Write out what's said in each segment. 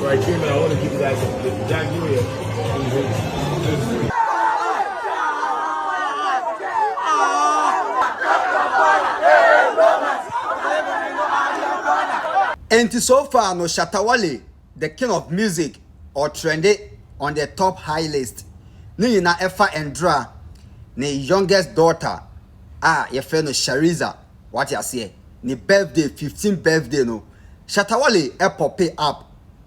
So I came and I want to give you guys a Jack Julia. And so far, no Shatta WALE, the king of music, or trended on the top high list. Ni na Efa Endra, ne youngest daughter, your friend Shariza, what you say, ni birthday, 15th birthday no. Shatta WALE pop up.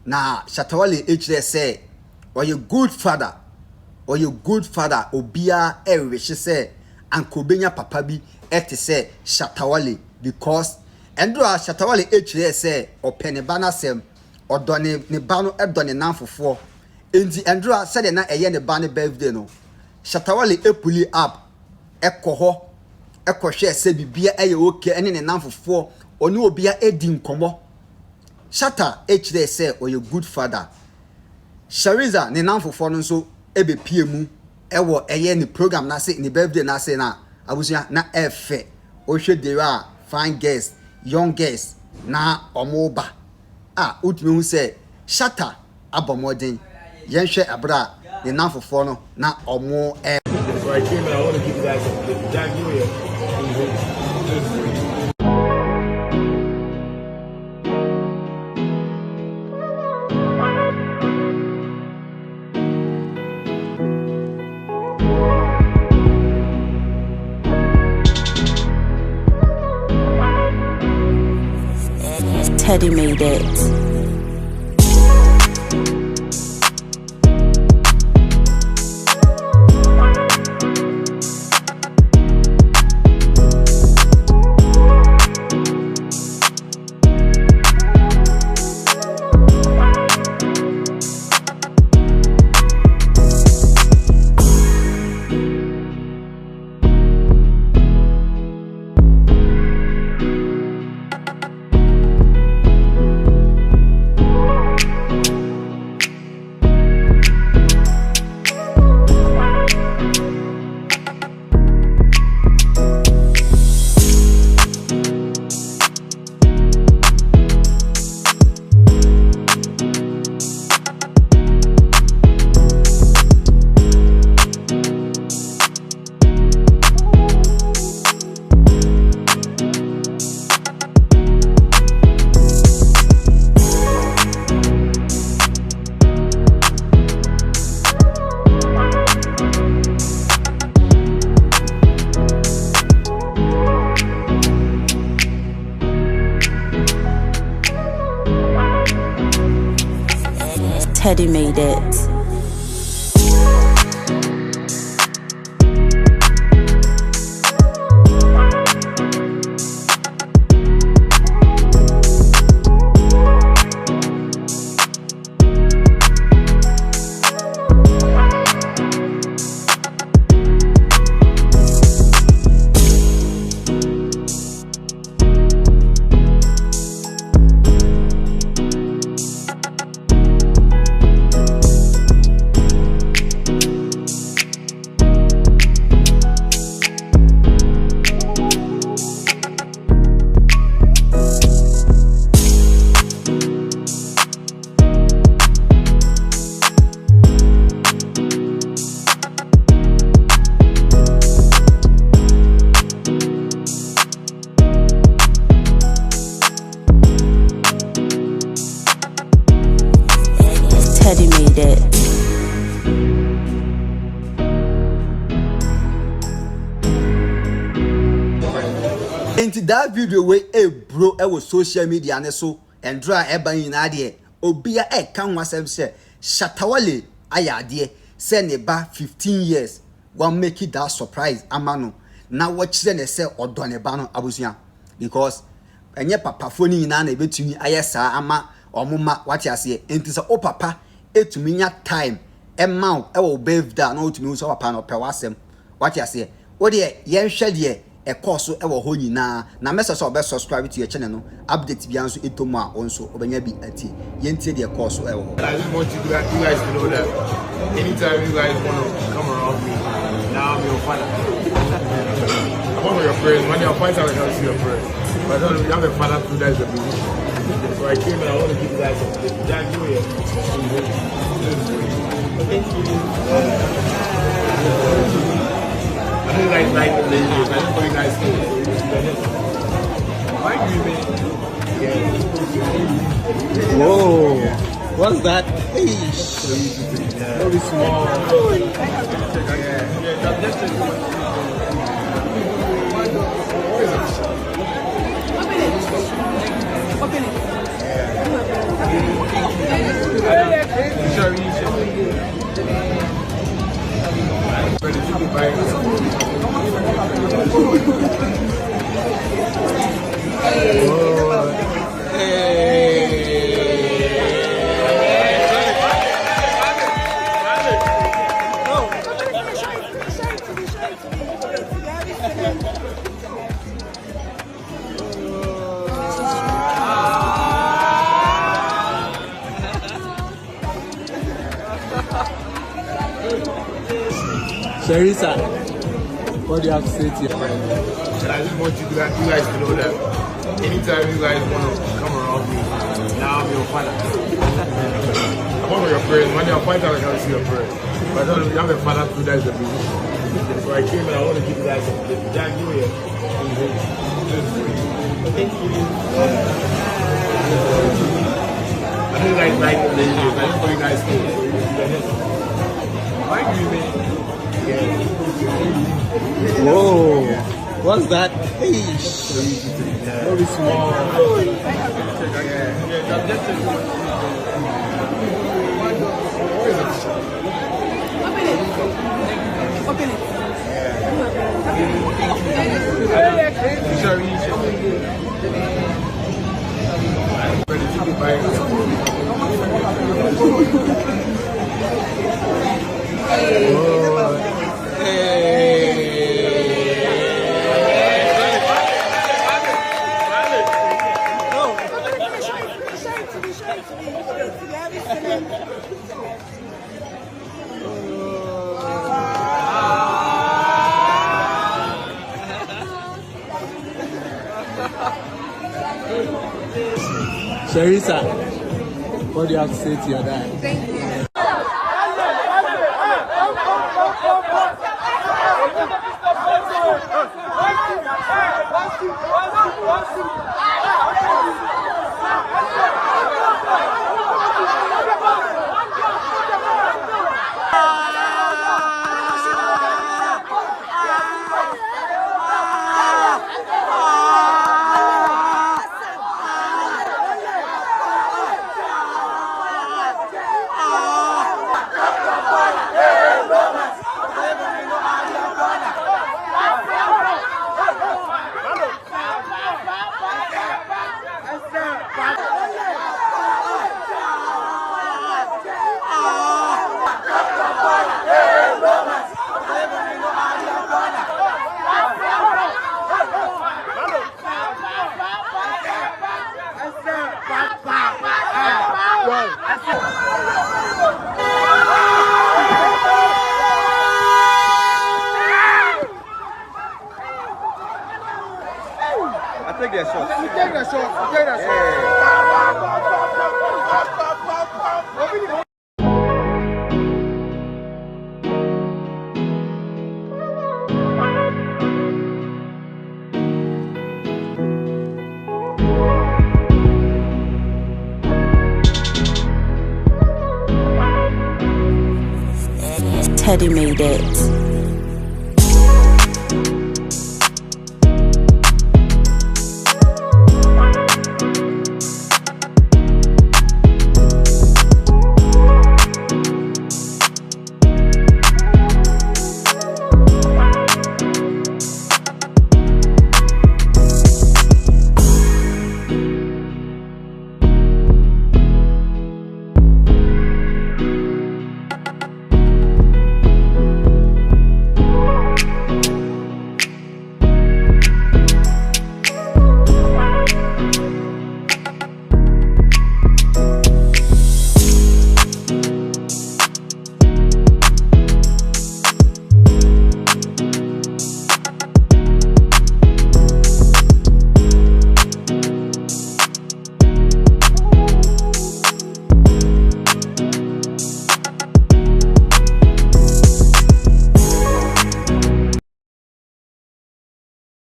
Na Shatta WALE HD say, or you good father, obia wish say, Uncle Benya papa bi say Shatta WALE because Endra Shatta WALE HD say or penny banner sem or done ne bano done nan for enti Endra said na eye ne ban birthday no Shatta WALE puli up ekoho share say bibia eye okay ene ne nan for oni obia edi nkomo Shatta HD say or you good father Shariza ne nan for no so ebe pie mu ewo eye ni program na say ni birthday na say na abusia na efe o hwe dey fine guests young guests na omoba utimi hu say Shatta abomodin yenhwe abra ne nan for no na omo So I came and I want to give you guys a Jack Julia. Teddy made it. Teddy made it. Teddy made it. Into that video where bro was social media and so and dry in idea obia can wasem say Shatta WALE ayade send ba 15 years one make it that surprise amano now watch them say odone ba no abusuya because enye papa phone na na betumi ayesa ama omuma what you say enti say o papa etumi nya time emma e wo birthday na otumi so papa no pe wasem what you say o de yenhwe de a course e wo ho nyina na message so be subscribe to your channel no update bia nso etomu a onso obenya bi ati yentie de course e wo. I just want you guys to know that anytime you guys want to come around me, now I'm your father. I'm one of your friends. When you're fighting, I can see your friends. But you have a father too, that's the beauty. So I came and I want to give you guys some Jack New Year. Thank you. I know you guys like the videos. I just want you guys to. Why do you mean? Yeah. Whoa, what's that? Hey, Very small. Sharissa, what do you have to say to your friend? And I just want you guys to know that anytime you guys want to come around me, now I'm your father. I'm one of your friends. One day I'll find out I can't see your friend. But I don't know, you have a father too, that's the business. So I came and I want to give you guys some Jack New Year. Thank you. I know you guys like the videos. I just want you guys to. Why do you mean? Whoa, what's that? Hey, Very small. Open it. Sharissa, what do you have to say to your dad? Thank you. I take that shot. Take that shot. Take that shot. Teddy made it.